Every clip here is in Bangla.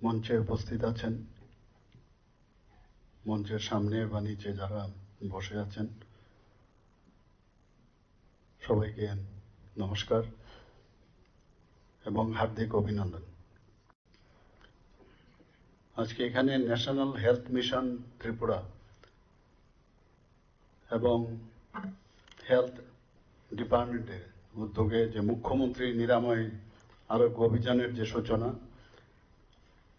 মঞ্চে উপস্থিত আছেন, মঞ্চের সামনে বা নিচে যারা বসে আছেন, সবাইকে নমস্কার এবং হার্দিক অভিনন্দন। আজকে এখানে ন্যাশনাল হেলথ মিশন ত্রিপুরা এবং হেলথ ডিপার্টমেন্টের উদ্যোগে যে মুখ্যমন্ত্রী নিরাময় আরোগ্য অভিযানের যে সূচনা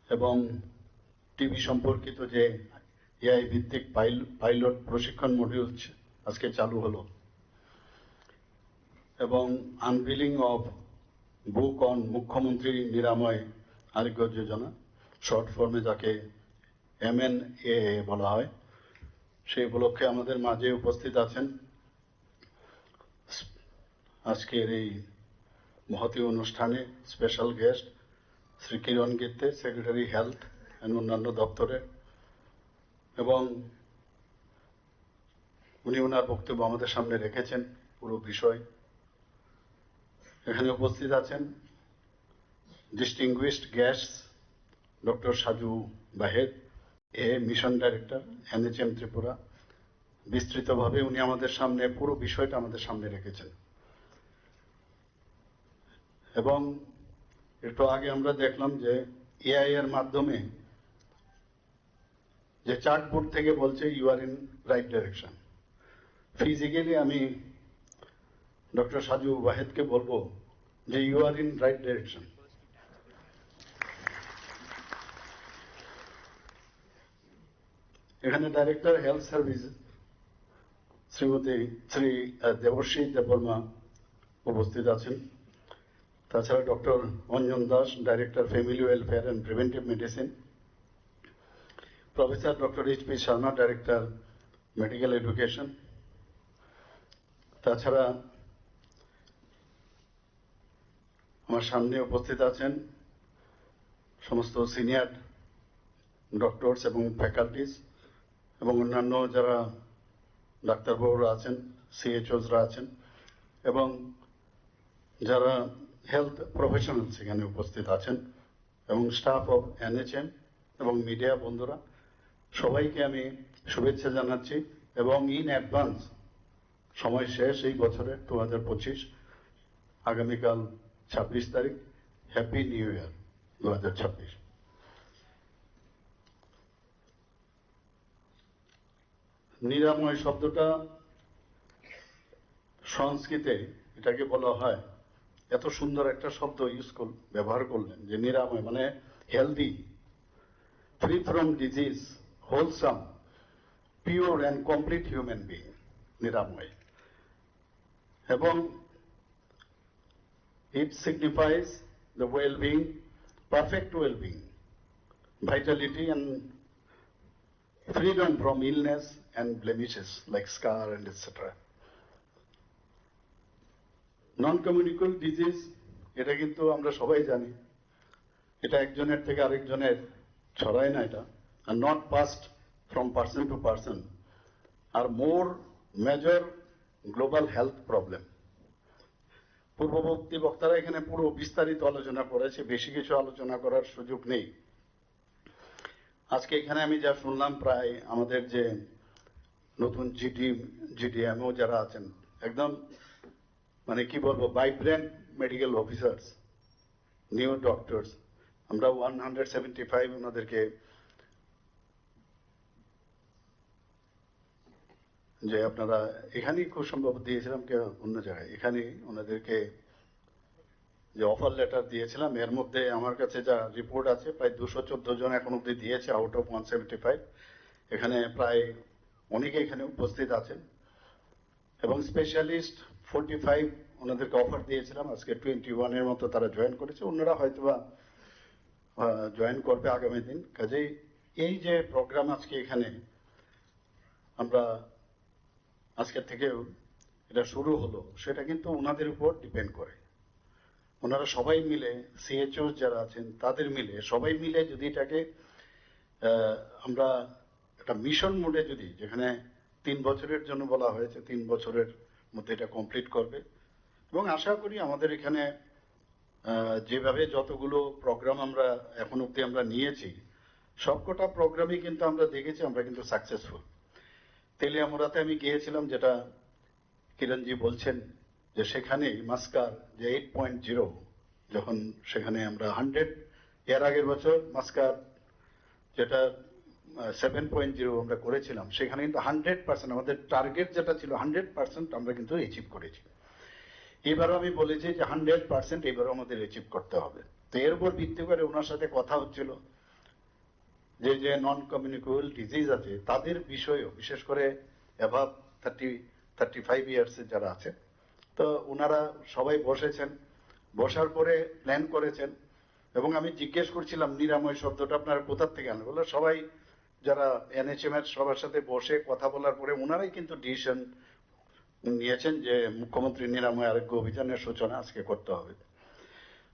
এবং টিবি সম্পর্কিত যে এআই ভিত্তিক পাইলট প্রশিক্ষণ মডিউল আজকে চালু হলো এবং আনভিলিং অফ বুক অন মুখ্যমন্ত্রী নিরাময় আরোগ্য যোজনা, শর্ট ফর্মে যাকে MNAA বলা হয়, সেই উপলক্ষে আমাদের মাঝে উপস্থিত আছেন আজকের এই মহতী অনুষ্ঠানে স্পেশাল গেস্ট শ্রী কিরণ গিত্তে, সেক্রেটারি হেলথ এবং অন্যান্য দপ্তরের, এবং উনি ওনার বক্তব্য আমাদের সামনে রেখেছেন পুরো বিষয়। এখানে উপস্থিত আছেন distinguished guest doctor Saju Bahed, mission director NHM Tripura. বিস্তৃতভাবে উনি আমাদের সামনে পুরো বিষয়টা আমাদের সামনে রেখেছেন। এবং একটু আগে আমরা দেখলাম যে এআই এর মাধ্যমে যে চার্টবোর্ড থেকে বলছে you are in right direction. Physically আমি ডক্টর সাজু ওয়াহেদকে বলবো যে you are in right direction. এখানে director health service Shri Debashri Debbarma উপস্থিত আছেন। তাছাড়া doctor Anjan Das, director family welfare and preventive medicine, professor doctor HP Sharma, director medical education. তাছাড়া আমার সামনে উপস্থিত আছেন সমস্ত সিনিয়র ডক্টরস এবং ফ্যাকাল্টিস এবং অন্যান্য যারা ডাক্তারবাবুরা আছেন, CHOsরা আছেন এবং যারা হেলথ প্রফেশনালস এখানে উপস্থিত আছেন এবং স্টাফ অফ NHM এবং মিডিয়া বন্ধুরা, সবাইকে আমি শুভেচ্ছা জানাচ্ছি এবং ইন অ্যাডভান্স সময় শেষ এই বছরের 2025, আগামীকাল 26 তারিখ, হ্যাপি নিউ ইয়ার 2026। নিরাময় শব্দটা সংস্কৃতে এটাকে বলা হয়, এত সুন্দর একটা শব্দ ব্যবহার করলেন যে নিরাময় মানে healthy, free from disease, wholesome, pure and complete human being, নিরাময়। এবং it signifies the well-being, perfect well-being, vitality and freedom from illness and blemishes like scar and etc. Non-communicable disease, এটা কিন্তু আমরা সবাই জানি, এটা একজনের থেকে আরেকজনের ছড়ায় না, এটা are not passed from person to person, are more major global health problem. পূর্ববর্তী বক্তারা এখানে পুরো বিস্তারিত আলোচনা করেছে, বেশি কিছু আলোচনা করার সুযোগ নেই। আজকে এখানে আমি যা শুনলাম, প্রায় আমাদের যে নতুন GDMO যারা আছেন, একদম মানে কি বলবো, vibrant medical officers, new doctors. আমরা 175 ওনাদেরকে যে আপনারা এখানেই খুব সম্ভব দিয়েছিলাম, কেউ অন্য জায়গায়, এখানে ওনাদেরকে যে অফার লেটার দিয়েছিলাম, এর মধ্যে আমার কাছে যা রিপোর্ট আছে প্রায় 214 জন এখন অব্দি দিয়েছে আউট অফ 175। এখানে প্রায় অনেকে এখানে উপস্থিত আছেন এবং স্পেশালিস্ট 45 ওনাদেরকে অফার দিয়েছিলাম। আজকে 21 এর মতো তারা জয়েন করেছে, অন্যরা হয়তোবা জয়েন করবে আগামী দিন। কাজেই এই যে প্রোগ্রাম আজকে এখানে আমরা আজকের থেকেও এটা শুরু হলো, সেটা কিন্তু ওনাদের উপর ডিপেন্ড করে। ওনারা সবাই মিলে, CHOs যারা আছেন তাদের মিলে, সবাই মিলে যদি এটাকে আমরা একটা মিশন মোডে, যদি যেখানে 3 বছরের জন্য বলা হয়েছে, 3 বছরের মধ্যে এটা কমপ্লিট করবে এবং আশা করি আমাদের এখানে যেভাবে যতগুলো প্রোগ্রাম আমরা এখন অব্দি আমরা নিয়েছি, সবকটা প্রোগ্রামই কিন্তু আমরা দেখেছি আমরা কিন্তু সাকসেসফুল। তেলিয়ামুড়াতে আমি গিয়েছিলাম, যেটা কিরণজি বলছেন যে সেখানে মাস্কার যে 8.0, যখন সেখানে আমরা 100, এর আগের বছর মাস্কার যেটা 7.0 আমরা করেছিলাম, সেখানে কিন্তু 100%, আমাদের টার্গেট যেটা ছিল 100% আমরা কিন্তু অ্যাচিভ করেছি। এবারও আমি বলেছি যে 100% এবারও আমাদের অ্যাচিভ করতে হবে। তো এর উপর ভিত্তি করে ওনার সাথে কথা হচ্ছিল যে যে নন কমিউনিকেবল ডিজিজ আছে তাদের বিষয়েও, বিশেষ করে অ্যাভাব 35 ইয়ার্সের যারা আছে, তো ওনারা সবাই বসেছেন, বসার পরে প্ল্যান করেছেন। এবং আমি জিজ্ঞেস করছিলাম নিরাময় শব্দটা আপনারা কোথা থেকে আনলেন, বললো সবাই যারা এনএচএম এর সবার সাথে বসে কথা বলার পরে ওনারাই কিন্তু ডিসিশন নিয়েছেন যে মুখ্যমন্ত্রী নিরাময় আরোগ্য অভিযানের সূচনা আজকে করতে হবে।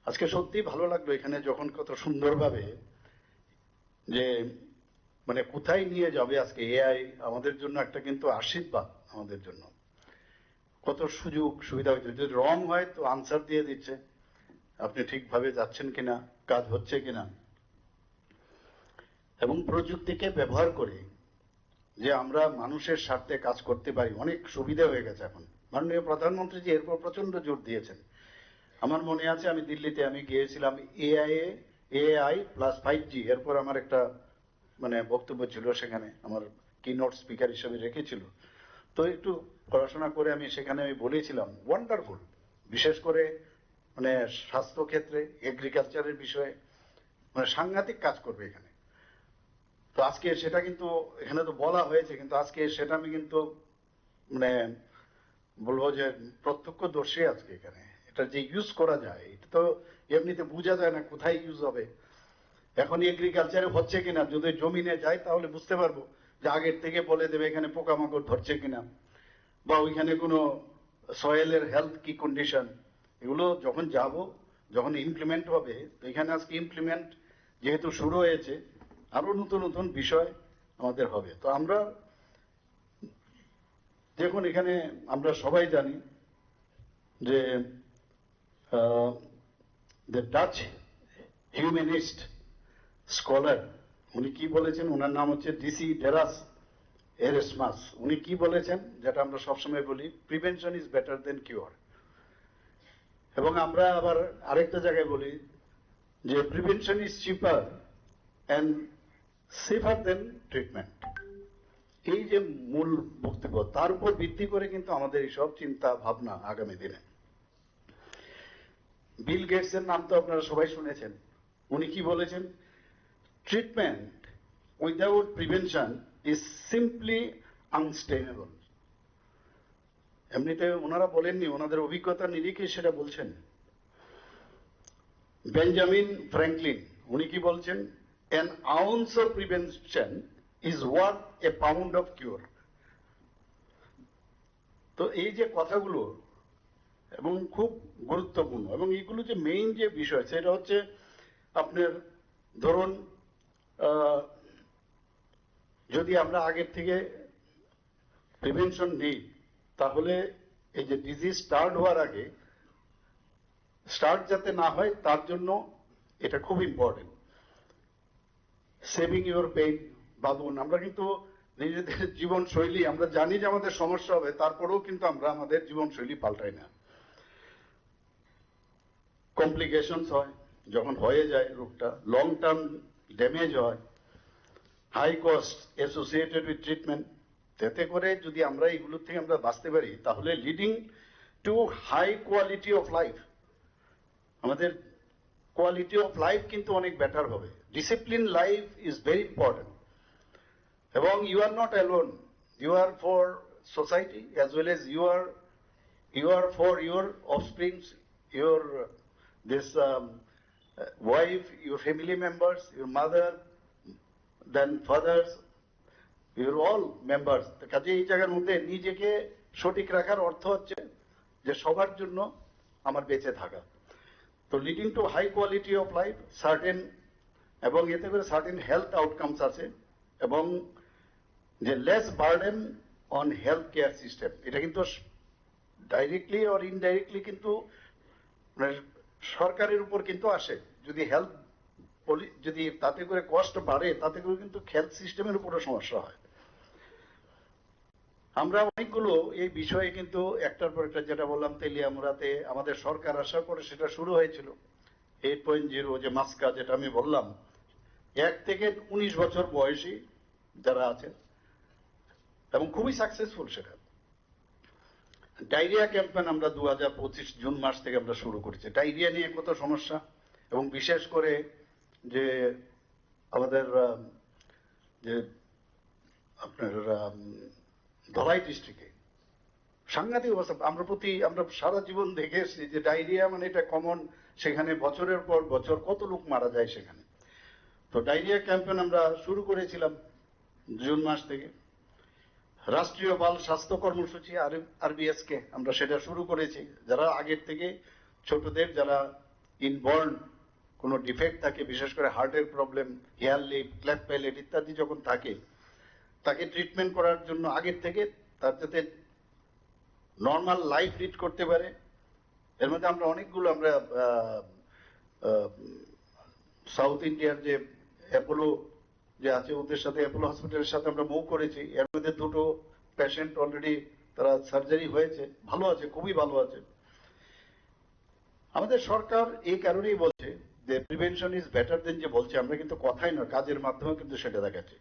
আজকে সত্যি ভালো লাগলো এখানে যখন কত সুন্দরভাবে যে মানে কোথায় নিয়ে যাবে আজকে এআই আমাদের জন্য একটা কিন্তু আশীর্বাদ, আমাদের জন্য কত সুযোগ সুবিধা হয়েছে। যদি রং হয় তো আনসার দিয়ে দিচ্ছে আপনি ঠিকভাবে যাচ্ছেন কিনা, কাজ হচ্ছে কিনা। এবং প্রযুক্তিকে ব্যবহার করে যে আমরা মানুষের স্বার্থে কাজ করতে পারি, অনেক সুবিধা হয়ে গেছে এখন। মাননীয় প্রধানমন্ত্রীজি এরপর প্রচন্ড জোর দিয়েছেন। আমার মনে আছে আমি দিল্লিতে আমি গিয়েছিলাম এআই প্লাস 5G, এরপর আমার একটা মানে বক্তব্য ছিল, সেখানে আমার কিনোট স্পিকার হিসেবে রেখেছিল। তো একটু পড়াশোনা করে আমি সেখানে আমি বলেছিলাম ওয়ান্ডারফুল, বিশেষ করে মানে স্বাস্থ্য ক্ষেত্রে, এগ্রিকালচারের বিষয়ে মানে সাংঘাতিক কাজ করবে এখানে। তো আজকে সেটা কিন্তু এখানে তো বলা হয়েছে, কিন্তু আজকে সেটা আমি কিন্তু মানে বলবো যে প্রত্যক্ষদর্শী আজকে এখানে। এটা যে ইউজ করা যায় এটা তো এমনিতে বোঝা যায় না কোথায় ইউজ হবে। এখন এগ্রিকালচারে হচ্ছে কিনা, যদি জমিনে যায় তাহলে বুঝতে পারবো যে আগের থেকে বলে দেবে এখানে পোকামাকড় ধরছে কিনা, বা ওইখানে কোনো সয়েলের হেলথ কি কন্ডিশন। এগুলো যখন যাব, যখন ইমপ্লিমেন্ট হবে, তো এখানে আজকে ইমপ্লিমেন্ট যেহেতু শুরু হয়েছে, আরো নতুন নতুন বিষয় আমাদের হবে। তো আমরা দেখুন এখানে আমরা সবাই জানি যে দ্য ডাচ হিউম্যানিস্ট স্কলার উনি কি বলেছেন, ওনার নাম হচ্ছে ডিসি ডেরাস এরেসমাস। উনি কি বলেছেন, যেটা আমরা সবসময় বলি, prevention is better than cure. এবং আমরা আবার আরেকটা জায়গায় বলি যে prevention is cheaper and safer than treatment. এই যে মূল বক্তব্য, তার উপর ভিত্তি করে কিন্তু আমাদের এইসব চিন্তা ভাবনা আগামী দিনে। বিল গেটসের নাম তো আপনারা সবাই শুনেছেন। উনি কি বলেছেন, treatment without prevention is simply unsustainable. এমনিতে ওনারা বলেননি, ওনাদের অভিজ্ঞতা নিরিখে সেটা বলছেন। বেঞ্জামিন ফ্র্যাঙ্কলিন উনি কি বলছেন, an ounce of prevention is worth a pound of cure। তো এই যে কথাগুলো এবং খুব গুরুত্বপূর্ণ, এবং এইগুলো যে মেইন যে বিষয় সেটা হচ্ছে আপনার ধরুন যদি আমরা আগের থেকে প্রিভেনশন নিই, তাহলে এই যে ডিজিজ স্টার্ট হওয়ার আগে স্টার্ট যাতে না হয় তার জন্য এটা খুব ইম্পর্টেন্ট। Saving your pain. ভাবুন আমরা কিন্তু নিজেদের জীবনশৈলী, আমরা জানি যে আমাদের সমস্যা হবে, তারপরেও কিন্তু আমরা আমাদের জীবনশৈলী পাল্টাই না। কমপ্লিকেশনস হয়, যখন হয়ে যায় রোগটা, লং টার্ম ড্যামেজ হয়, high cost associated with treatment. এতে করে যদি আমরা এগুলোর থেকে আমরা বাঁচতে পারি, তাহলে leading to high quality of life, আমাদের কোয়ালিটি অফ লাইফ কিন্তু অনেক বেটার হবে। Discipline life is very important. এবং you are not alone, you are for society as well as you are for your offsprings, your this wife, your family members, your mother, then fathers, your all members। কাজে এই জায়গার মধ্যে নিজেকে সঠিক রাখার অর্থ হচ্ছে যে সবার জন্য আমার বেঁচে থাকা। তো leading to high quality of life certain, এবং এতে করে সার্টেন হেলথ আউটকামস আছে, এবং যে less burden on health care system. এটা কিন্তু ডাইরেক্টলি অর ইনডাইরেক্টলি কিন্তু সরকারের উপর কিন্তু আসে। যদি হেলথ যদি তাতে করে কষ্ট বাড়ে, তাতে করে কিন্তু হেলথ সিস্টেমের উপরও সমস্যা হয়। আমরা অনেকগুলো এই বিষয়ে কিন্তু একটার পর একটা, যেটা বললাম তেলিয়ামুড়াতে আমাদের সরকার আসার পরে সেটা শুরু হয়েছিল 8.0, যে মাস্কা যেটা আমি বললাম, 1 থেকে 19 বছর বয়সী যারা আছেন, এবং খুবই সাকসেসফুল সেটা। ডায়রিয়া ক্যাম্পেইন আমরা 2025 জুন মাস থেকে আমরা শুরু করেছি। ডায়রিয়া নিয়ে কত সমস্যা, এবং বিশেষ করে যে আমাদের যে আপনার ধলাই ডিস্ট্রিক্টে সাংঘাতিক অবস্থা। আমরা সারা জীবন দেখে এসেছি যে ডায়রিয়া মানে এটা কমন, সেখানে বছরের পর বছর কত লোক মারা যায় সেখানে। তো ডায়রিয়া ক্যাম্পেইন আমরা শুরু করেছিলাম জুন মাস থেকে। রাষ্ট্রীয় বাল স্বাস্থ্য কর্মসূচি RBSK আমরা সেটা শুরু করেছি। যারা আগের থেকে ছোটদের যারা ইনবর্ন কোনো ডিফেক্ট থাকে, বিশেষ করে হার্টের problem, hare lip, cleft palate ইত্যাদি যখন থাকে, তাকে ট্রিটমেন্ট করার জন্য আগের থেকে তার যাতে নর্মাল লাইফ লিড করতে পারে। এর মধ্যে আমরা অনেকগুলো আমরা সাউথ ইন্ডিয়ার যে অ্যাপোলো যে আছে, ওদের সাথে অ্যাপোলো হসপিটালের সাথে আমরা মুভ করেছি। এর মধ্যে 2টো পেশেন্ট অলরেডি তারা সার্জারি হয়েছে, ভালো আছে, খুবই ভালো আছে। আমাদের সরকার এই কারণেই বলছে যে প্রিভেনশন ইজ বেটার দেন, যে বলছে, আমরা কিন্তু কথাই নয়, কাজের মাধ্যমে কিন্তু সেটা দেখাচ্ছে।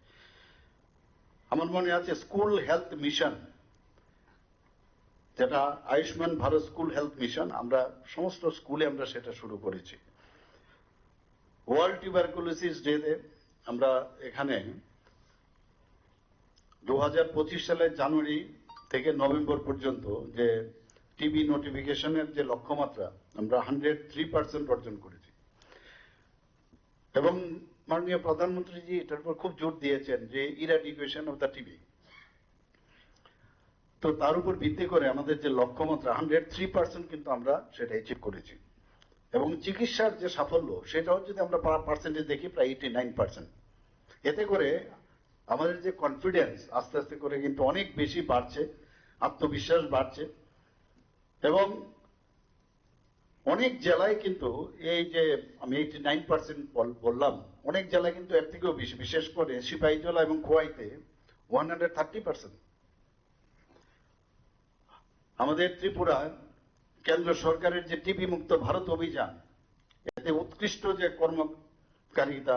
আমার মনে আছে স্কুল হেলথ মিশন, যেটা Ayushman Bharat school health mission, আমরা সমস্ত স্কুলে আমরা সেটা শুরু করেছি। ওয়ার্ল্ড টিউবারকুলোসিস ডেতে আমরা এখানে 2025 সালের জানুয়ারি থেকে নভেম্বর পর্যন্ত যে টিবি নোটিফিকেশনের যে লক্ষ্যমাত্রা, আমরা 103% অর্জন করেছি। এবং মাননীয় প্রধানমন্ত্রীজি এটার উপর খুব জোর দিয়েছেন যে ইরাডিকেশন অফ দ্য টিবি। তো তার উপর ভিত্তি করে আমাদের যে লক্ষ্যমাত্রা 103% কিন্তু আমরা সেটা অ্যাচিভ করেছি। এবং চিকিৎসার যে সাফল্য, সেটাও যদি আমরা পার্সেন্টেজ দেখি, প্রায় 89%। এতে করে আমাদের যে কনফিডেন্স আস্তে আস্তে করে কিন্তু অনেক বেশি বাড়ছে, আত্মবিশ্বাস বাড়ছে। এবং অনেক জেলায় কিন্তু এই যে আমি 89% বললাম, অনেক জেলায় কিন্তু এর থেকেও বেশি, বিশেষ করে সিপাহীজলা এবং খোয়াইতে 130%। আমাদের ত্রিপুরা কেন্দ্র সরকারের যে টিবি মুক্ত ভারত অভিযান, এতে উৎকৃষ্ট যে কর্মকারিতা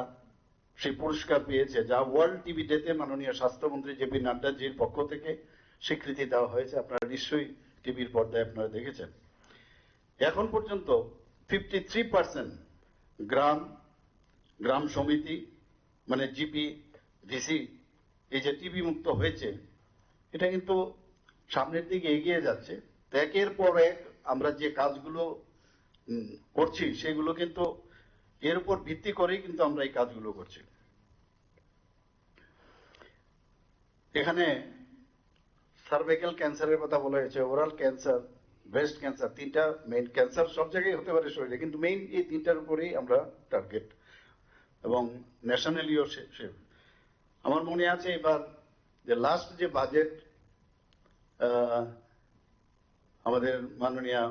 সেই পুরস্কার পেয়েছে, যা ওয়ার্ল্ড টিবি ডেতে মাননীয় স্বাস্থ্যমন্ত্রী JP নাড্ডাজির পক্ষ থেকে স্বীকৃতি দেওয়া হয়েছে। আপনারা নিশ্চয়ই টিভির পর্দায় আপনারা দেখেছেন। এখন পর্যন্ত 53% গ্রাম সমিতি মানে জিপি ভিসি এই যে টিবি মুক্ত হয়েছে, এটা কিন্তু সামনের দিকে এগিয়ে যাচ্ছে। একের পর এক আমরা যে কাজগুলো করছি, সেগুলো কিন্তু এর উপর ভিত্তি করেই কিন্তু আমরা এই কাজগুলো করছি। এখানে সার্ভাইকাল ক্যান্সারের কথা বলা হয়েছে, ওরাল ক্যান্সার, ব্রেস্ট ক্যান্সার, 3টা মেইন ক্যান্সার। সব জায়গায় হতে পারে শরীরে, কিন্তু মেইন এই 3টার উপরেই আমরা টার্গেট, এবং ন্যাশনালিও সে। আমার মনে আছে এবার যে লাস্ট যে বাজেট আমাদের মাননীয়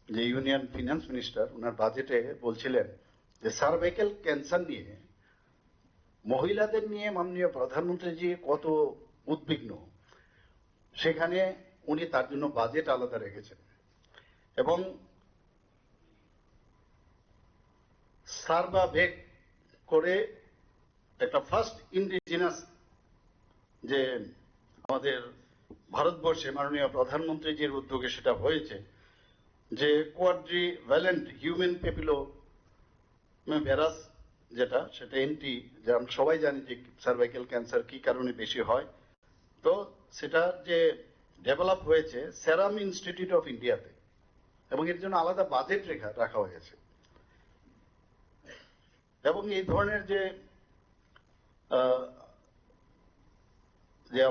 যে ইউনিয়ন ফিনান্স মিনিস্টার, ওনার বাজেটে বলছিলেন যে সার্ভাইকাল ক্যান্সার নিয়ে, মহিলাদের নিয়ে মাননীয় প্রধানমন্ত্রীজি কত উদ্বিগ্ন, সেখানে উনি তার জন্য বাজেট আলাদা রেখেছেন। এবং সার্ভাভেক করে একটা ফার্স্ট ইন্ডিজিনাস যে আমাদের ভারতবর্ষে মাননীয় প্রধানমন্ত্রীজির উদ্যোগে সেটা হয়েছে, যে কোয়াড্রিভ্যালেন্ট হিউম্যান পেপিলো ভাইরাস, যেটা সেটা এনটি, যে আমরা সবাই জানি যে সার্ভাইকাল ক্যান্সার কি কারণে বেশি হয়। তো সেটা যে ডেভেলপ হয়েছে সেরাম ইনস্টিটিউট অফ ইন্ডিয়াতে, এবং এর জন্য আলাদা বাজেট রাখা হয়েছে। এবং এই ধরনের যে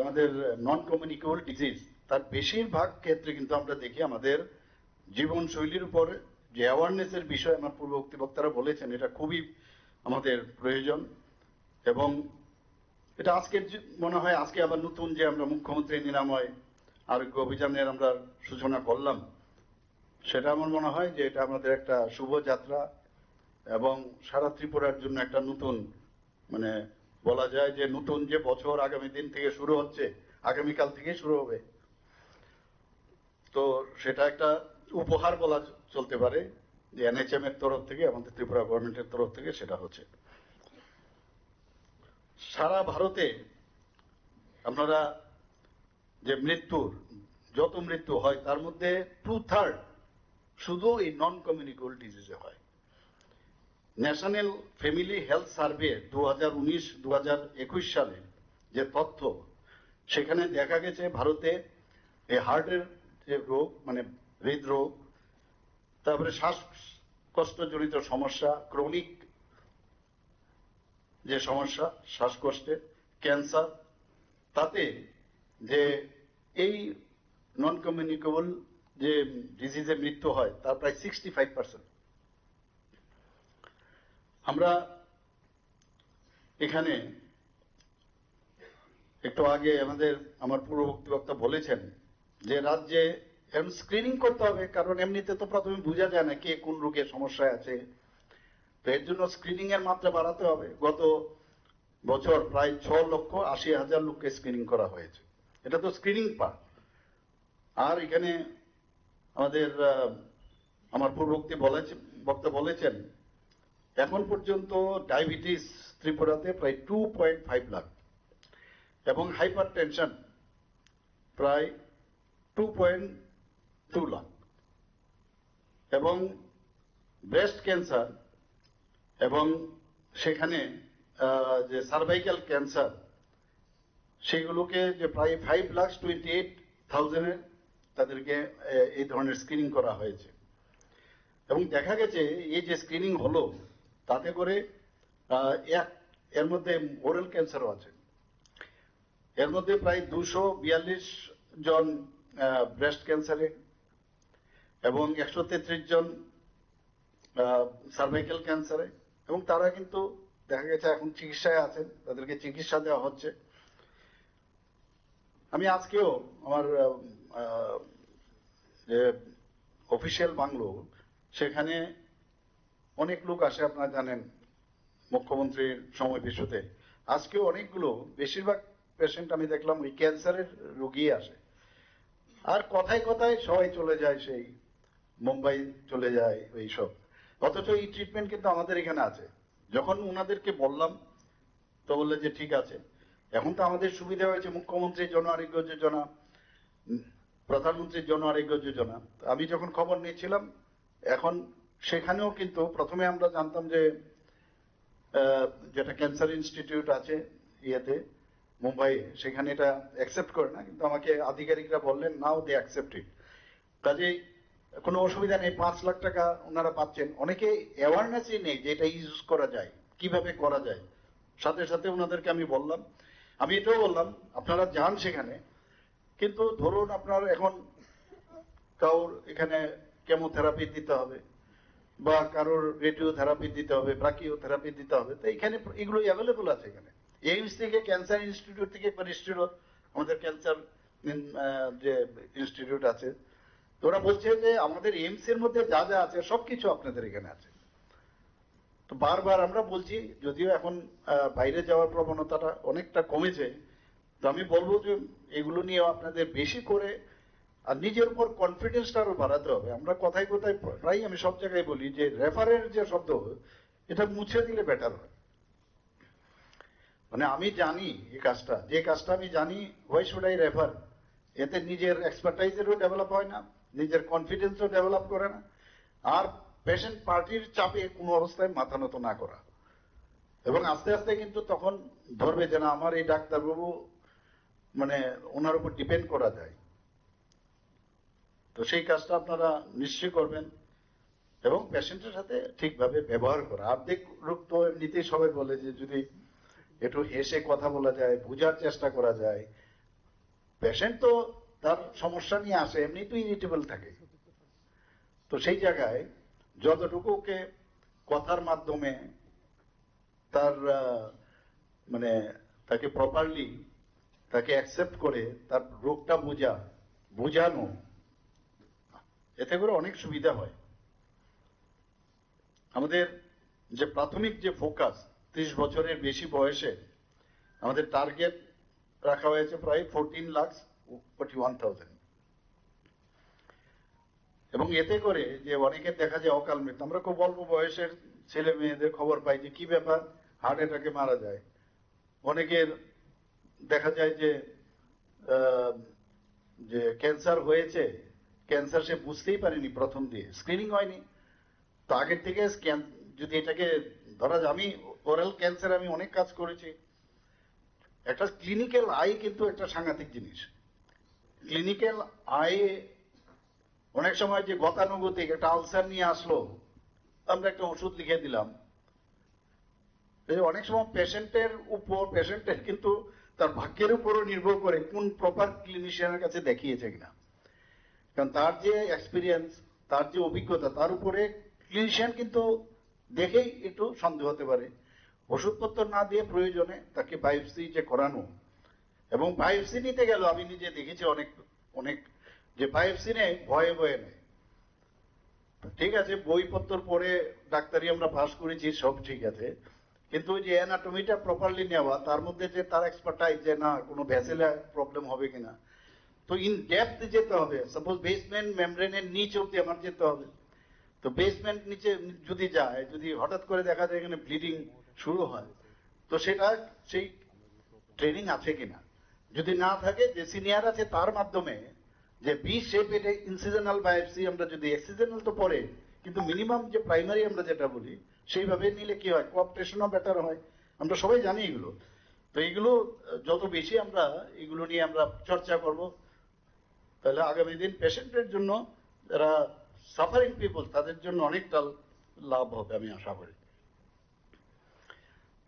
আমাদের নন কমিউনিকেবল ডিজিজ, তার বেশিরভাগ ক্ষেত্রে কিন্তু আমরা দেখি আমাদের জীবনশৈলীর উপর যে অ্যাওয়ারনেসের বিষয়, আমার পূর্ববর্তী বক্তারা বলেছেন, এটা খুবই আমাদের প্রয়োজন। এবং এটা আজকের মনে হয় আজকে আবার নতুন যে আমরা মুখ্যমন্ত্রী নিরাময় আরোগ্য অভিযানের আমরা সূচনা করলাম, সেটা আমার মনে হয় যে এটা আমাদের একটা শুভ যাত্রা এবং সারা ত্রিপুরার জন্য একটা নতুন মানে বলা যায় যে নতুন যে বছর আগামী দিন থেকে শুরু হচ্ছে, আগামীকাল থেকে শুরু হবে। তো সেটা একটা উপহার বলা চলতে পারে যে এনএচএম এর তরফ থেকে, আমাদের ত্রিপুরা গভর্নমেন্টের তরফ থেকে সেটা হচ্ছে। সারা ভারতে আপনারা যে যত মৃত্যু হয় তার মধ্যে 2/3 শুধু এই নন কমিউনিকেবল ডিজিজে হয়। ন্যাশনাল ফ্যামিলি হেলথ সার্ভে 2019-2021 সালে যে তথ্য, সেখানে দেখা গেছে ভারতে এই হার্টের যে রোগ মানে হৃদরোগ, তারপরে শ্বাসকষ্টজনিত সমস্যা, ক্রনিক যে সমস্যা শ্বাসকষ্টের, ক্যান্সার, তাতে যে এই নন কমিউনিকেবল যে ডিজিজে মৃত্যু হয় তার প্রায় 65%। আমরা এখানে একটু আগে আমার পূর্ববর্তী বক্তা বলেছেন যে রাজ্যে এখন স্ক্রিনিং করতে হবে, কারণ এমনিতে তো প্রথমে বোঝা যায় না কে কোন রোগের সমস্যায় আছে। তো এর জন্য স্ক্রিনিং এর মাত্রা বাড়াতে হবে। গত বছর প্রায় 6,80,000 লোককে স্ক্রিনিং করা হয়েছে। এটা তো স্ক্রিনিং পার্ট। আর এখানে আমার পূর্ববর্তী বক্তা বলেছেন এখন পর্যন্ত ডায়াবেটিস ত্রিপুরাতে প্রায় 2.5 লাখ এবং হাইপার টেনশন প্রায় 2.2 লাখ এবং ব্রেস্ট ক্যান্সার এবং সেখানে যে সার্ভাইকাল ক্যান্সার, সেগুলোকে যে প্রায় 5,28,000 তাদেরকে এই ধরনের স্ক্রিনিং করা হয়েছে। এবং দেখা গেছে এই যে স্ক্রিনিং হলো তাতে করে এর মধ্যে ওরাল ক্যান্সারও আছে। এর মধ্যে প্রায় 242 জন ব্রেস্ট ক্যান্সারে এবং 133 জন সার্ভাইকাল ক্যান্সারে, এবং তারা কিন্তু দেখা গেছে এখন চিকিৎসায় আছেন, তাদেরকে চিকিৎসা দেওয়া হচ্ছে। আমি আজকেও আমার যে অফিসিয়াল বাংলো, সেখানে অনেক লোক আসে, আপনারা জানেন মুখ্যমন্ত্রীর সময় বিশুতে। আজকেও অনেকগুলো, বেশিরভাগ পেশেন্ট আমি দেখলাম ওই ক্যান্সারের রোগী আসে। আর কথায় কথায় সবাই চলে যায়, সেই মুম্বাই চলে যায় এইসব। অথচ এই ট্রিটমেন্ট কিন্তু আমাদের এখানে আছে। যখন ওনাদেরকে বললাম তো বললে যে ঠিক আছে। এখন তো আমাদের সুবিধা হয়েছে, মুখ্যমন্ত্রীর জন আরোগ্য যোজনা, প্রধানমন্ত্রীর জন আরোগ্য যোজনা। আমি যখন খবর নিয়েছিলাম, এখন সেখানেও কিন্তু প্রথমে আমরা জানতাম যে যেটা ক্যান্সার ইনস্টিটিউট আছে ইয়েতে মুম্বাইয়ে, সেখানে এটা অ্যাকসেপ্ট করে না, কিন্তু আমাকে আধিকারিকরা বললেন নাও দে অ্যাকসেপ্ট ইট। কাজেই কোনো অসুবিধা নেই, 5 লাখ টাকা ওনারা পাচ্ছেন। অনেকে অ্যাওয়ারনেসই নেই যে এটা ইউজ করা যায়, কিভাবে করা যায়। সাথে সাথে ওনাদেরকে আমি বললাম, আমি এটাও বললাম আপনারা যান সেখানে, কিন্তু ধরুন আপনার এখন কারোর এখানে কেমোথেরাপি দিতে হবে বা কারোর রেডিওথেরাপি দিতে হবে, ব্রাকিওথেরাপি দিতে হবে, তো এখানে এগুলো অ্যাভেলেবল আছে। এখানে এইমস থেকে, ক্যান্সার ইনস্টিটিউট থেকে আমাদের ক্যান্সার যে ইনস্টিটিউট আছে, তো ওরা বলছে যে আমাদের এইমস এর মধ্যে যা যা আছে সবকিছু আপনাদের এখানে আছে। তো বারবার আমরা বলছি, যদিও এখন বাইরে যাওয়ার প্রবণতাটা অনেকটা কমেছে, তো আমি বলবো যে এগুলো নিয়ে আপনাদের বেশি করে আর নিজের উপর কনফিডেন্সটা আরো বাড়াতে হবে। আমরা কথায় কথায় প্রায় আমি সব জায়গায় বলি যে রেফারের যে শব্দ, এটা মুছে দিলে বেটার হয়। মানে আমি জানি এই কাজটা, যে কাজটা আমি জানি, হোয়াই শুড আই রেফার? এতে নিজের এক্সপার্টাইজেরও ডেভেলপ হয় না, নিজের কনফিডেন্সও ডেভেলপ করে না, আর পেশেন্ট পার্টির চাপে কোনো অবস্থায় মাথা নত না করা। এবং আস্তে আস্তে কিন্তু তখন ধরবে যে না, আমার এই ডাক্তারবাবু মানে ওনার উপর ডিপেন্ড করা যায়। তো সেই কাজটা আপনারা নিশ্চয়ই করবেন এবং পেশেন্টের সাথে ঠিকভাবে ব্যবহার করা। আর্ধেক রোগ তো এমনিতেই সবাই বলে যে যদি একটু হেসে কথা বলা যায়, বোঝার চেষ্টা করা যায়। পেশেন্ট তো তার সমস্যা নিয়ে আসে, এমনি তো ইরিটেবল থাকে। তো সেই জায়গায় যতটুকু ওকে কথার মাধ্যমে তার মানে তাকে প্রপারলি তাকে অ্যাকসেপ্ট করে তার রোগটা বোঝানো, এতে করে অনেক সুবিধা হয়। আমাদের যে প্রাথমিক যে ফোকাস 30 বছরের বেশি বয়সে আমাদের টার্গেট রাখা হয়েছে প্রায় 14,41,000, এবং এতে করে যে অনেকের দেখা যায় অকাল মৃত্যু। আমরা খুব অল্প বয়সের ছেলে মেয়েদের খবর পাই যে কি ব্যাপার, হার্ট অ্যাটাকে মারা যায়। অনেকের দেখা যায় যে যে ক্যান্সার হয়েছে, ক্যান্সার সে বুঝতেই পারেনি, প্রথম দিয়ে স্ক্রিনিং হয়নি। তো আগের থেকে যদি এটাকে ধরা যায়, আমি ওরাল ক্যান্সার আমি অনেক কাজ করেছি। একটা ক্লিনিক্যাল আই কিন্তু একটা সাংঘাতিক জিনিস। ক্লিনিক্যাল আই অনেক সময় যে গতানুগতিক একটা আলসার নিয়ে আসলো, আমরা একটা ওষুধ লিখে দিলাম, অনেক সময় পেশেন্টের কিন্তু তার ভাগ্যের উপরও নির্ভর করে কোন প্রপার ক্লিনিশিয়ানের কাছে দেখিয়েছে কিনা। কারণ তার যে এক্সপিরিয়েন্স, তার যে অভিজ্ঞতা, তার উপরে ক্লিনিশিয়ান কিন্তু দেখেই একটু সন্দেহ হতে পারে। ওষুধপত্র না দিয়ে প্রয়োজনে তাকে বায়োপসি যে করানো, এবং বায়োপসি নিতে গেল আমি নিজে দেখেছি অনেক অনেক যে বায়োপসি নেয় ভয়ে ভয়ে নেয়। ঠিক আছে, বইপত্র পড়ে ডাক্তারি আমরা পাস করেছি, সব ঠিক আছে, কিন্তু ওই যে অ্যানাটমিটা প্রপারলি নেওয়া, তার মধ্যে যে তার এক্সপার্টাইজ যে না কোনো ভেসেলে প্রবলেম হবে কিনা, তো ইন ডেপথ যেতে হবে। সাপোজ বেসমেন্ট মেমব্রেনের নিচ অব্দি আমার যেতে হবে। তো বেসমেন্ট নিচে যদি যায়, যদি হঠাৎ করে দেখা যায় এখানে ব্লিডিং শুরু হয়, তো সেটা সেই ট্রেনিং আছে কিনা। যদি না থাকে, যে সিনিয়র আছে তার মাধ্যমে যে বি শেপের ইনসিজনাল বায়োপসি, আমরা যদি এক্সিজনাল তো পরে, কিন্তু মিনিমাম যে প্রাইমারি আমরা যেটা বলি সেইভাবে নিলে কি হয়, কোঅপারেশনও বেটার হয়। আমরা সবাই জানি এগুলো। তো এগুলো যত বেশি আমরা এগুলো নিয়ে আমরা চর্চা করব, তাহলে আগামী দিন পেশেন্টের জন্য, যারা সাফারিং পিপল, তাদের জন্য অনেকটা লাভ হবে আমি আশা করি।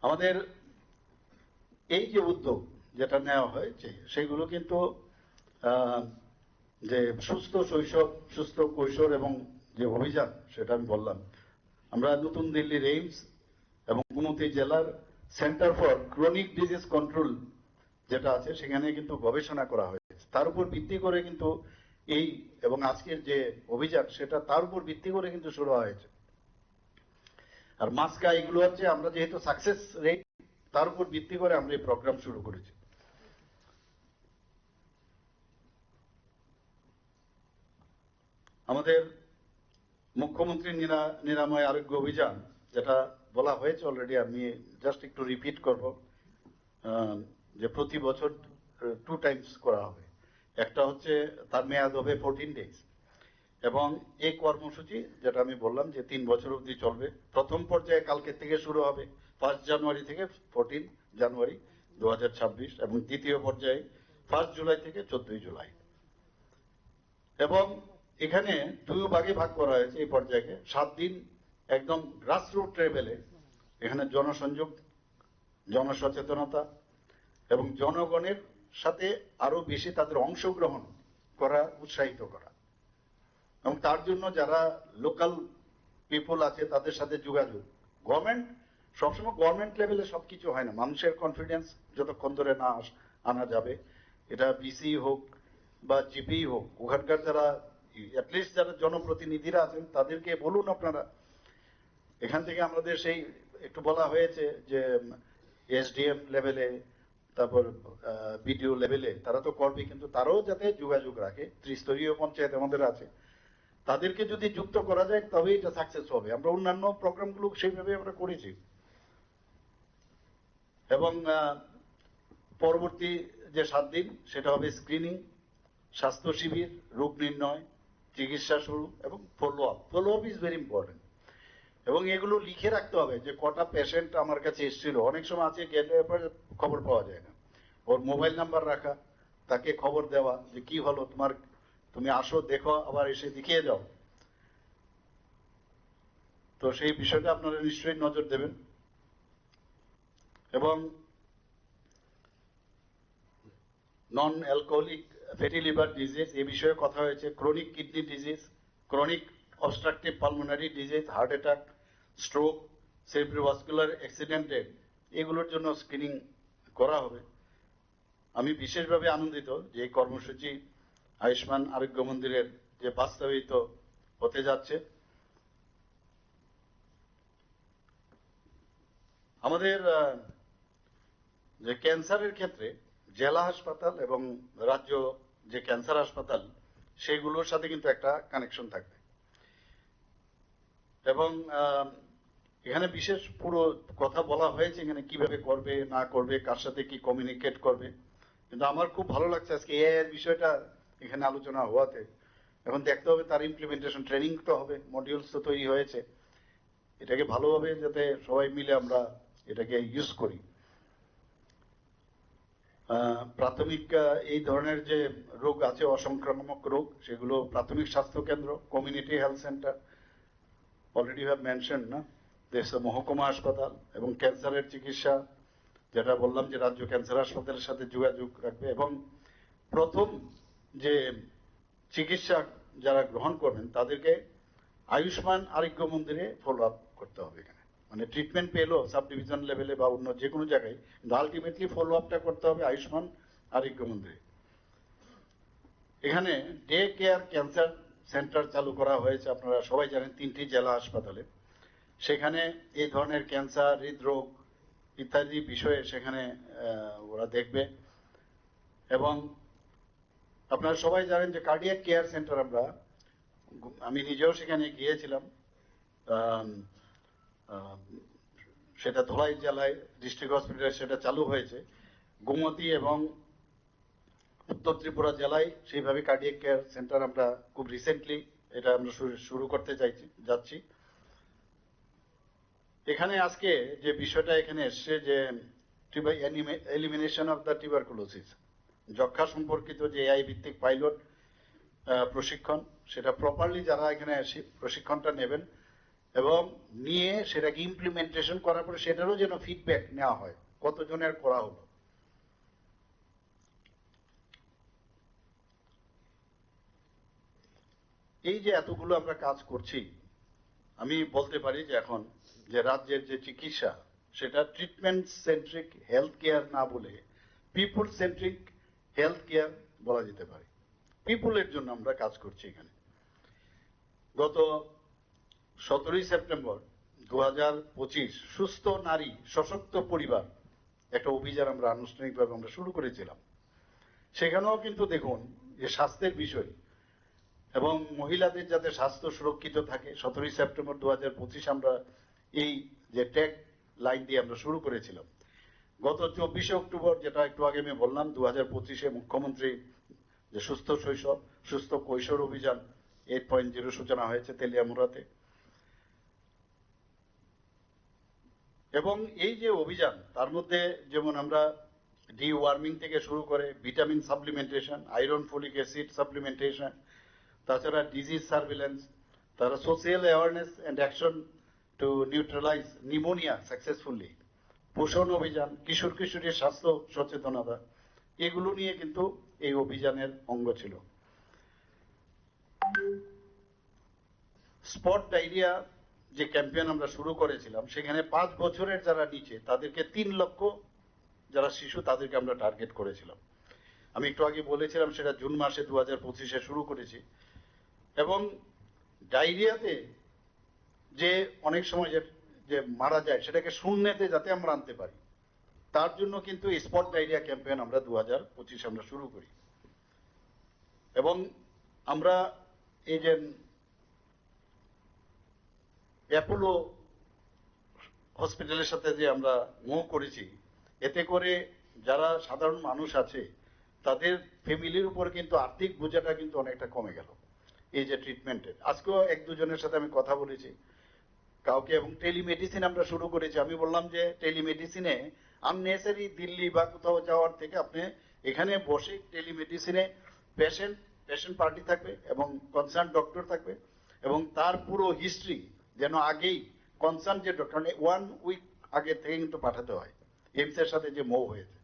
আমাদের এই যে উদ্যোগ যেটা নেওয়া হয়েছে, সেগুলো কিন্তু যে সুস্থ শৈশব, সুস্থ কৈশোর এবং যে অভিযান, সেটা আমি বললাম। আমরা নতুন দিল্লির এইমস এবং গোমতী জেলার centre for chronic disease control যেটা আছে, সেখানে কিন্তু গবেষণা করা হয়েছে। তার উপর ভিত্তি করে কিন্তু এই এবং আজকের যে অভিযান, সেটা তার উপর ভিত্তি করে কিন্তু শুরু হয়েছে। আর মাস্কা এগুলো হচ্ছে আমরা যেহেতু সাকসেস রেট, তার উপর ভিত্তি করে আমরা এই প্রোগ্রাম শুরু করেছি। আমাদের মুখ্যমন্ত্রী নিরাময় আরোগ্য অভিযান, যেটা বলা হয়েছে অলরেডি, আমি জাস্ট একটু রিপিট করব, যে প্রতি বছর 2 টাইমস করা হবে। একটা হচ্ছে তার মেয়াদ হবে 14 ডেজ, এবং এই কর্মসূচি যেটা আমি বললাম যে 3 বছর অবধি চলবে। প্রথম পর্যায়ে কালকে থেকে শুরু হবে 1 জানুয়ারি থেকে 14 জানুয়ারি 2026, এবং দ্বিতীয় পর্যায়ে 1 জুলাই থেকে 14 জুলাই। এবং এখানে 2 ভাগে ভাগ করা হয়েছে এই পর্যায়ে। 7 দিন একদম গ্রাসরুট লেভেলে এখানে জনসংযোগ, জনসচেতনতা এবং জনগণের সাথে আরো বেশি তাদের অংশগ্রহণ করা, উৎসাহিত করা, এবং তার জন্য যারা লোকাল পিপল আছে তাদের সাথে যোগাযোগ। গভর্নমেন্ট সবসময় গভর্নমেন্ট লেভেলে সবকিছু হয় না, মানুষের কনফিডেন্স যতক্ষণ ধরে না আনা যাবে, এটা বিসি হোক বা জিপি হোক, ওখানকার যারা অ্যাটলিস্ট যারা জনপ্রতিনিধিরা আছেন তাদেরকে বলুন আপনারা। এখান থেকে আমাদের সেই একটু বলা হয়েছে যে এসডিএম লেভেলে, তারপর বিডিও লেভেলে তারা তো করবে, কিন্তু তারাও যাতে যোগাযোগ রাখে। ত্রিস্তরীয় পঞ্চায়েত আমাদের আছে, তাদেরকে যদি যুক্ত করা যায় তবেই এটা সাকসেস হবে। আমরা অন্যান্য প্রোগ্রামগুলো সেইভাবে আমরা করেছি। এবং পরবর্তী যে 7 দিন, সেটা হবে স্ক্রিনিং, স্বাস্থ্য শিবির, রোগ নির্ণয়, চিকিৎসা শুরু এবং follow up is very important. এবং এগুলো লিখে রাখতে হবে যে কটা পেশেন্ট আমার কাছে এসেছিল। অনেক সময় আছে গেলে খবর পাওয়া যায় না, ওর মোবাইল নাম্বার রাখা, তাকে খবর দেওয়া যে কি হলো তোমার, তুমি আসো দেখো, আবার এসে দেখিয়ে যাও। তো সেই বিষয়টা আপনারা নিশ্চয়ই নজর দেবেন। এবং non alcoholic fatty liver disease, এই বিষয়ে কথা হয়েছে। Chronic kidney disease, chronic obstructive pulmonary disease, heart attack, stroke, সেরিব্রোভাস্কুলার অ্যাক্সিডেন্টের, এগুলোর জন্য স্ক্রিনিং করা হবে। আমি বিশেষভাবে আনন্দিত যে এই কর্মসূচি আয়ুষ্মান আরোগ্য মন্দিরের যে বাস্তবায়িত হতে যাচ্ছে। আমাদের যে ক্যান্সারের ক্ষেত্রে জেলা হাসপাতাল এবং রাজ্য যে ক্যান্সার হাসপাতাল সেগুলোর সাথে কিন্তু একটা কানেকশন থাকবে এবং এখানে বিশেষ পুরো কথা বলা হয়েছে এখানে কিভাবে করবে না করবে কার সাথে কি কমিউনিকেট করবে, কিন্তু আমার খুব ভালো লাগছে আজকে এআই এর বিষয়টা এখানে আলোচনা হওয়াতে। এখন দেখতে হবে তার ইমপ্লিমেন্টেশন, ট্রেনিং তো হবে, মডিউলস তো তৈরি হয়েছে, এটাকে ভালোভাবে যাতে সবাই মিলে আমরা এটাকে ইউজ করি। প্রাথমিক এই ধরনের যে রোগ আছে অসংক্রামক রোগ সেগুলো প্রাথমিক স্বাস্থ্য কেন্দ্র, community health centre, already have mention না, দেশ মহকুমা হাসপাতাল এবং ক্যান্সারের চিকিৎসা যেটা বললাম যে রাজ্য ক্যান্সার হাসপাতালের সাথে যোগাযোগ রাখবে এবং প্রথম যে চিকিৎসা যারা গ্রহণ করবেন তাদেরকে আয়ুষ্মান আরোগ্য মন্দিরে ফলো আপ করতে হবে। এখানে মানে ট্রিটমেন্ট পেলো সাব ডিভিশন লেভেলে বা অন্য যে কোনো জায়গায়, কিন্তু আলটিমেটলি ফলো আপটা করতে হবে আয়ুষ্মান আরোগ্য মন্দিরে। এখানে ডে কেয়ার ক্যান্সার সেন্টার চালু করা হয়েছে, আপনারা সবাই জানেন 3টি জেলা হাসপাতালে। সেখানে এই ধরনের ক্যান্সার, হৃদরোগ ইত্যাদি বিষয়ে সেখানে ওরা দেখবে। এবং আপনারা সবাই জানেন যে কার্ডিয়াক কেয়ার সেন্টার আমি নিজেও সেখানে গিয়েছিলাম, সেটা ধলাই জেলায় ডিস্ট্রিক্ট হসপিটালে সেটা চালু হয়েছে। গোমতী এবং উত্তর ত্রিপুরা জেলায় সেইভাবে কার্ডিয়াক কেয়ার সেন্টার আমরা খুব রিসেন্টলি এটা আমরা শুরু করতে যাচ্ছি। এখানে আজকে যে বিষয়টা এখানে এসছে যে এলিমিনেশন অফ দ্য টিউবারকুলোসিস, যক্ষ্মা সম্পর্কিত যে এআই ভিত্তিক পাইলট প্রশিক্ষণ, সেটা প্রপারলি যারা এখানে প্রশিক্ষণটা নেবেন এবং নিয়ে সেটাকে ইমপ্লিমেন্টেশন করার পরে সেটারও যেন ফিডব্যাক নেওয়া হয় কতজনের করা হলো। এই যে এতগুলো আমরা কাজ করছি, আমি বলতে পারি যে এখন যে রাজ্যের যে চিকিৎসা সেটা ট্রিটমেন্ট সেন্ট্রিক হেলথ কেয়ার না বলে পিপুল সেন্ট্রিক হেলথ কেয়ার বলা যেতে পারে। পিপুলের জন্য আমরা কাজ করছি এখানে। গত 17ই সেপ্টেম্বর 2025 সুস্থ নারী সশক্ত পরিবার একটা অভিযান আমরা আনুষ্ঠানিকভাবে আমরা শুরু করেছিলাম। সেখানেও কিন্তু দেখুন যে স্বাস্থ্যের বিষয় এবং মহিলাদের যাতে স্বাস্থ্য সুরক্ষিত থাকে, 17ই সেপ্টেম্বর 2025 আমরা এই যে ট্যাগ লাইন দিয়ে আমরা শুরু করেছিলাম। গত 24শে অক্টোবর, যেটা একটু আগে আমি বললাম, 2025-এ মুখ্যমন্ত্রী যে সুস্থ শৈশব সুস্থ কৈশোর অভিযান 8.0 সূচনা হয়েছে তেলিয়ামুড়াতে। এবং এই যে অভিযান তার মধ্যে যেমন আমরা ডিওয়ার্মিং থেকে শুরু করে vitamin supplementation, iron folic acid supplementation, তাছাড়া ডিজিজ সার্ভিলেন্স, তারা social awareness and action to neutralise pneumonia successfully, পোষণ অভিযান, কিশোর কিশোরীর স্বাস্থ্য সচেতনতা, এগুলো নিয়ে কিন্তু এই অভিযানের অঙ্গ ছিল। স্পট ডায়রিয়া যে ক্যাম্পেইন আমরা শুরু করেছিলাম, সেখানে 5 বছরের যারা নিচে তাদেরকে 3 লক্ষ যারা শিশু তাদেরকে আমরা টার্গেট করেছিলাম। আমি একটু আগে বলেছিলাম সেটা জুন মাসে 2025-এ শুরু করেছি। এবং ডায়রিয়াতে যে অনেক সময় যে মারা যায় সেটাকে শূন্যতে যাতে আমরা আনতে পারি, তার জন্য কিন্তু স্পট ডায়রিয়া ক্যাম্পেইন আমরা 2025 আমরা শুরু করি। এবং আমরা এই যে অ্যাপোলো হসপিটালের সাথে যে আমরা মুভ করেছি, এতে করে যারা সাধারণ মানুষ আছে তাদের ফ্যামিলির উপর কিন্তু আর্থিক বোঝাটা কিন্তু অনেকটা কমে গেল এই যে ট্রিটমেন্টের। আজকেও 1-2 জনের সাথে আমি কথা বলেছি কাউকে, এবং টেলিমেডিসিন আমরা শুরু করেছি। আমি বললাম যে টেলিমেডিসিনে আননেসারি দিল্লি বা কোথাও যাওয়ার থেকে আপনি এখানে বসে টেলিমেডিসিনে পেশেন্ট পার্টি থাকবে এবং কনসার্ন ডক্টর থাকবে এবং তার পুরো হিস্ট্রি যেন আগেই কনসার্ন যে ডক্টর 1 উইক আগে থেকে কিন্তু পাঠাতে হয় এইমস এর সাথে যে মুভ হয়েছে।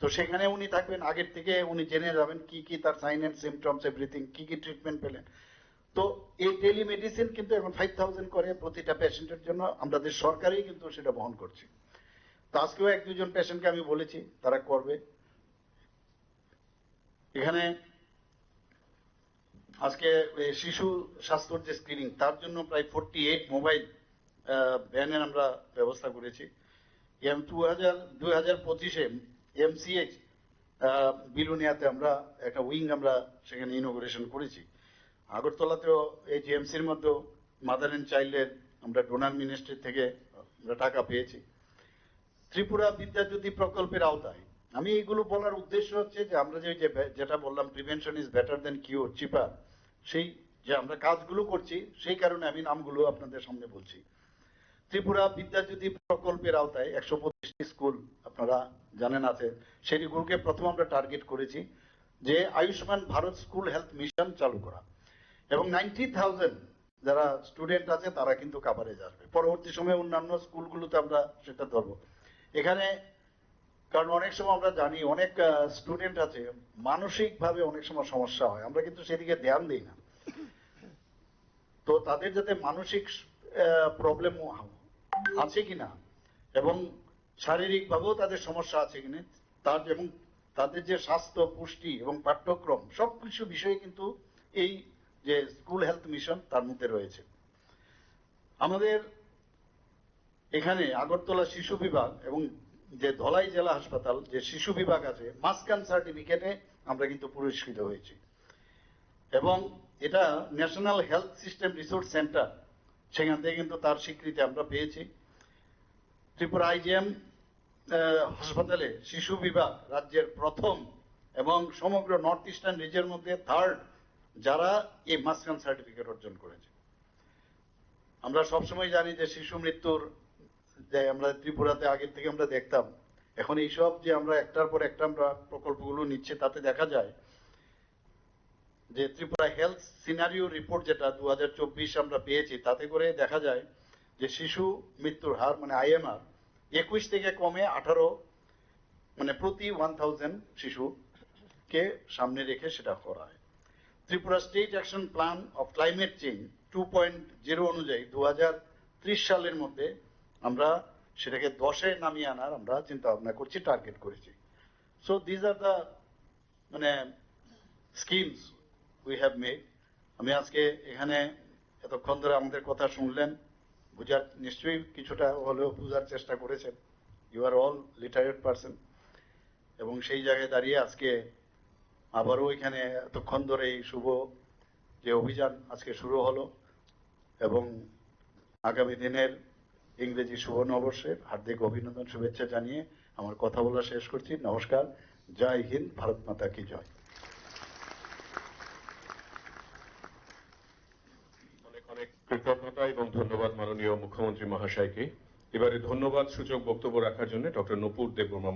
তো সেখানে উনি থাকবেন, আগের থেকে উনি জেনে যাবেন কি কি তার সাইন এন্ড সিমটমস এভরিথিং, কি কি ট্রিটমেন্ট পেলেন। তো এই টেলিমেডিসিন কিন্তু এখন 5000 করে প্রতিটা পেশেন্টের জন্য, আমাদের সরকারই কিন্তু সেটা বহন করছে। তো আজকেও 1-2 জন পেশেন্টকে আমি বলেছি তারা করবে। এখানে আজকে শিশু স্বাস্থ্যর যে স্ক্রিনিং তার জন্য প্রায় 48 মোবাইল ভ্যানের আমরা ব্যবস্থা করেছি। 2025-এ এমসিএইচ বিলুনিয়াতে আমরা একটা উইং আমরা সেখানে ইনোগ্রেশন করেছি। আগরতলাতেও এই জিএমসির মধ্যে মাদার এন্ড চাইল্ডের আমরা ডোনার মিনিস্ট্রি থেকে আমরা টাকা পেয়েছি। ত্রিপুরা বিদ্যাজ্যোতি প্রকল্পের আওতায় আমি এইগুলো বলার উদ্দেশ্য হচ্ছে যে আমরা যেটা বললাম প্রিভেনশন ইজ বেটার দেন কিউর, চিপার, সেই যে আমরা কাজগুলো করছি সেই কারণে আমি নামগুলো আপনাদের সামনে বলছি। ত্রিপুরা বিদ্যাজ্যোতি প্রকল্পের আওতায় 125টি স্কুল আপনারা জানেন আছে, সেগুলোকে প্রথম আমরা টার্গেট করেছি যে Ayushman Bharat school health mission চালু করা, এবং 90,000 যারা স্টুডেন্ট আছে তারা কিন্তু কাভারেজ আসবে। পরবর্তী সময়ে অন্যান্য স্কুলগুলোতে আমরা সেটা ধরবো এখানে, কারণ অনেক সময় আমরা জানি অনেক স্টুডেন্ট আছে মানসিকভাবে অনেক সময় সমস্যা হয়, আমরা কিন্তু সেদিকে ধ্যান দিই না। তো তাদের যাতে মানসিক প্রবলেম আছে কিনা এবং শারীরিকভাবেও তাদের সমস্যা আছে কিনা, এবং তাদের যে স্বাস্থ্য, পুষ্টি এবং পাঠ্যক্রম সবকিছু বিষয়ে কিন্তু এই যে স্কুল হেলথ মিশন তার মধ্যে রয়েছে। আমাদের এখানে আগরতলা শিশু বিভাগ এবং যে ধলাই জেলা হাসপাতাল যে শিশু বিভাগ আছে, মাসকান সার্টিফিকেটে আমরা কিন্তু পুরস্কৃত হয়েছি, এবং এটা national health system resource centre, সেখান থেকে কিন্তু তার স্বীকৃতি আমরা পেয়েছি। ত্রিপুরা আইজিএম হাসপাতালে শিশু বিভাগ রাজ্যের প্রথম এবং সমগ্র নর্থ ইস্টার্ন রিজনের মধ্যে থার্ড যারা এই মাসকান সার্টিফিকেট অর্জন করেছে। আমরা সবসময় জানি যে শিশু মৃত্যুর যে আমরা ত্রিপুরাতে আগের থেকে আমরা দেখতাম, এখন এইসব যে আমরা একটার পর একটা আমরা প্রকল্পগুলো নিচ্ছে তাতে দেখা যায় যে ত্রিপুরা হেলথ সিনারিও রিপোর্ট যেটা 2024 আমরা পেয়েছি, তাতে করে দেখা যায় যে শিশু মৃত্যুর হার মানে আইএমআর 21 থেকে কমে 18, মানে প্রতি 1000 শিশুকে সামনে রেখে সেটা করা হয়। Tripura state action plan of climate change 2.0 অনুযায়ী 2030 সালের মধ্যে আমরা সেটাকে 10-এ নামিয়ে আনার আমরা চিন্তা ভাবনা করছি, টার্গেট করেছি। সো দিজ আর দ্য মানে স্কিমস উই হ্যাভ মেড। আমি আজকে এখানে এতক্ষণ ধরে আমাদের কথা শুনলেন, বুঝার নিশ্চয়ই কিছুটা হলেও বোঝার চেষ্টা করেছেন। You are all literate person, এবং সেই জায়গায় দাঁড়িয়ে আজকে আবারও এখানে এতক্ষণ ধরে এই শুভ যে অভিযান আজকে শুরু হলো, এবং আগামী দিনের ইংরেজি শুভ নববর্ষের হার্দিক অভিনন্দন শুভেচ্ছা জানিয়ে আমার কথা বলা শেষ করছি। নমস্কার, জয় হিন্দ, ভারত মাতা কি জয়। অনেক অনেক কৃতজ্ঞতা এবং ধন্যবাদ মাননীয় মুখ্যমন্ত্রী মহাশয়কে। এবারে ধন্যবাদ সূচক বক্তব্য রাখার জন্য ডক্টর নূপুর দেববর্মা